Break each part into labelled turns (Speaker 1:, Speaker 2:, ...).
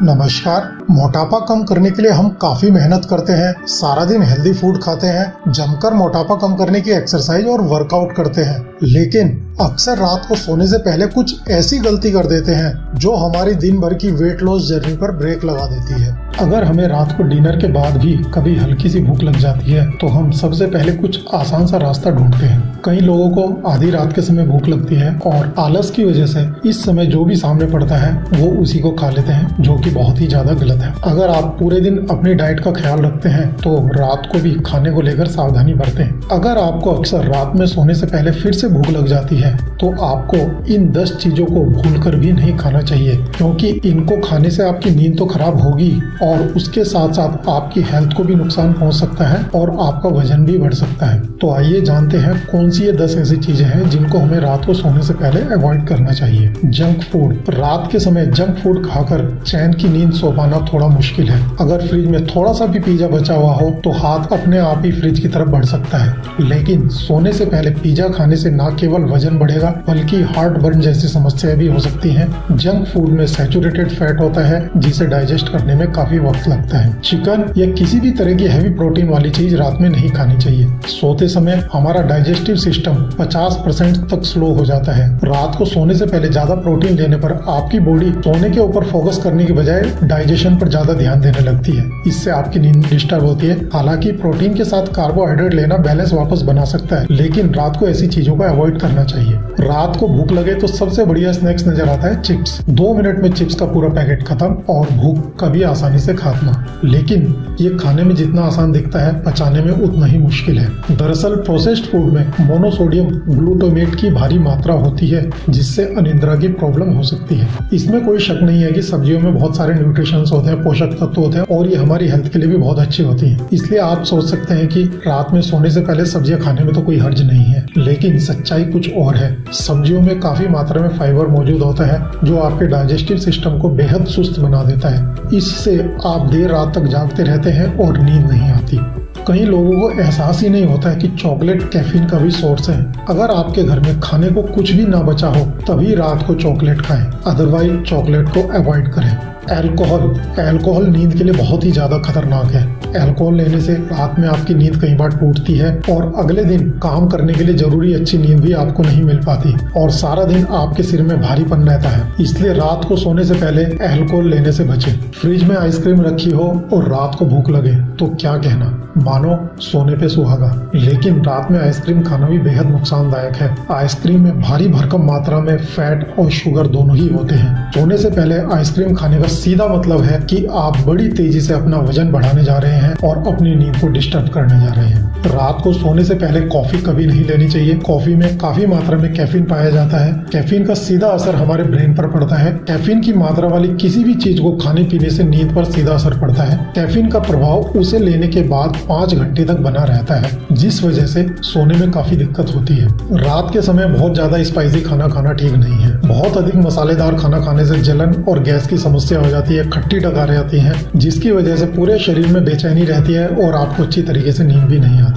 Speaker 1: नमस्कार। मोटापा कम करने के लिए हम काफी मेहनत करते हैं, सारा दिन हेल्दी फूड खाते हैं, जमकर मोटापा कम करने की एक्सरसाइज और वर्कआउट करते हैं, लेकिन अक्सर रात को सोने से पहले कुछ ऐसी गलती कर देते हैं जो हमारी दिन भर की वेट लॉस जर्नी पर ब्रेक लगा देती है। अगर हमें रात को डिनर के बाद भी कभी हल्की सी भूख लग जाती है तो हम सबसे पहले कुछ आसान सा रास्ता ढूंढते हैं। कई लोगों को आधी रात के समय भूख लगती है और आलस की वजह से इस समय जो भी सामने पड़ता है वो उसी को खा लेते हैं, जो कि बहुत ही ज्यादा गलत है। अगर आप पूरे दिन अपनी डाइट का ख्याल रखते हैं तो रात को भी खाने को लेकर सावधानी बरतें। अगर आपको अक्सर रात में सोने से पहले फिर से भूख लग जाती है तो आपको इन 10 चीजों को भूलकर भी नहीं खाना चाहिए, क्योंकि इनको खाने से आपकी नींद तो खराब होगी और उसके साथ साथ आपकी हेल्थ को भी नुकसान पहुंच सकता है और आपका वजन भी बढ़ सकता है। तो आइए जानते हैं कौन सी ये 10 ऐसी चीजें हैं जिनको हमें रात को सोने से पहले अवॉइड करना चाहिए। Junk food. रात के समय जंक फूड खाकर चैन की नींद सो पाना थोड़ा मुश्किल है। अगर फ्रिज में थोड़ा सा भी पिज्जा बचा हुआ हो तो हाथ अपने आप ही फ्रिज की तरफ बढ़ सकता है, लेकिन सोने से पहले पिज्जा खाने से न केवल वजन बढ़ेगा बल्कि हार्ट बर्न जैसी समस्याएं भी हो सकती हैं। जंक फूड में सैचुरेटेड फैट होता है जिसे डाइजेस्ट करने में काफी वक्त लगता है। चिकन या किसी भी तरह की हैवी प्रोटीन वाली चीज रात में नहीं खानी चाहिए। सोते समय हमारा डाइजेस्टिव सिस्टम 50% तक स्लो हो जाता है। रात को सोने से पहले ज्यादा प्रोटीन लेने पर आपकी बॉडी सोने के ऊपर फोकस करने की बजाय डाइजेशन पर ज्यादा ध्यान देने लगती है। इससे आपकी नींद डिस्टर्ब होती है। हालांकि प्रोटीन के साथ कार्बोहाइड्रेट लेना बैलेंस वापस बना सकता है, लेकिन रात को ऐसी चीजों को अवॉइड करना चाहिए। रात को भूख लगे तो सबसे बढ़िया स्नैक्स नजर आता है चिप्स। 2 मिनट में चिप्स का पूरा पैकेट खत्म और भूख का भी आसानी से खात्मा। लेकिन ये खाने में जितना आसान दिखता है, पचाने में उतना ही मुश्किल है। दरअसल प्रोसेस्ड फूड में मोनोसोडियम ग्लूटामेट की भारी मात्रा होती है जिससे अनिद्रा की प्रॉब्लम हो सकती है। इसमें कोई शक नहीं है कि सब्जियों में बहुत सारे न्यूट्रिशंस होते हैं, पोषक तत्व होते हैं और ये हमारी हेल्थ के लिए भी बहुत अच्छी होती है। इसलिए आप सोच सकते हैं कि रात में सोने से पहले सब्जियां खाने में तो कोई हर्ज नहीं है, लेकिन सच्चाई कुछ और है। सब्जियों में काफी मात्रा में फाइबर मौजूद होता है जो आपके डाइजेस्टिव सिस्टम को बेहद सुस्त बना देता है। इससे आप देर रात तक जागते रहते हैं और नींद नहीं आती। कई लोगों को एहसास ही नहीं होता है कि चॉकलेट कैफीन का भी सोर्स है। अगर आपके घर में खाने को कुछ भी ना बचा हो तभी रात को चॉकलेट खाएं, अदरवाइज चॉकलेट को अवॉइड करें। अल्कोहल नींद के लिए बहुत ही ज्यादा खतरनाक है। अल्कोहल लेने से रात में आपकी नींद कई बार टूटती है और अगले दिन काम करने के लिए जरूरी अच्छी नींद भी आपको नहीं मिल पाती और सारा दिन आपके सिर में भारीपन रहता है। इसलिए रात को सोने से पहले अल्कोहल लेने से बचें। फ्रिज में आइसक्रीम रखी हो और रात को भूख लगे तो क्या कहना, मानो सोने पे सुहागा। लेकिन रात में आइसक्रीम खाना भी बेहद नुकसानदायक है। आइसक्रीम में भारी भरकम मात्रा में फैट और शुगर दोनों ही होते हैं। सोने से पहले आइसक्रीम खाने का सीधा मतलब है कि आप बड़ी तेजी से अपना वजन बढ़ाने जा रहे हैं और अपनी नींद को डिस्टर्ब करने जा रहे हैं। रात को सोने से पहले कॉफी कभी नहीं लेनी चाहिए। कॉफी में काफी मात्रा में कैफीन पाया जाता है। कैफीन का सीधा असर हमारे ब्रेन पर पड़ता है। कैफीन की मात्रा वाली किसी भी चीज को खाने पीने से नींद पर सीधा असर पड़ता है। कैफीन का प्रभाव उसे लेने के बाद 5 घंटे तक बना रहता है, जिस वजह से सोने में काफी दिक्कत होती है। रात के समय बहुत ज्यादा स्पाइसी खाना खाना ठीक नहीं है। बहुत अधिक मसालेदार खाना खाने से जलन और गैस की समस्या हो जाती है, खट्टी डकारें आती हैं, जिसकी वजह से पूरे शरीर में बेचैनी रहती है और आपको अच्छी तरीके से नींद भी नहीं आती।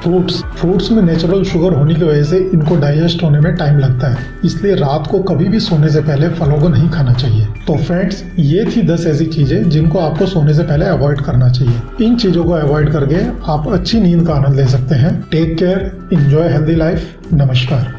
Speaker 1: फ्रूट्स में नेचुरल शुगर होने की वजह से इनको डाइजेस्ट होने में टाइम लगता है, इसलिए रात को कभी भी सोने से पहले फलों को नहीं खाना चाहिए। तो फ्रेंड्स, ये थी 10 ऐसी चीजें जिनको आपको सोने से पहले अवॉइड करना चाहिए। इन चीजों को अवॉइड करके आप अच्छी नींद का आनंद ले सकते हैं। Take care, enjoy healthy life. नमस्कार।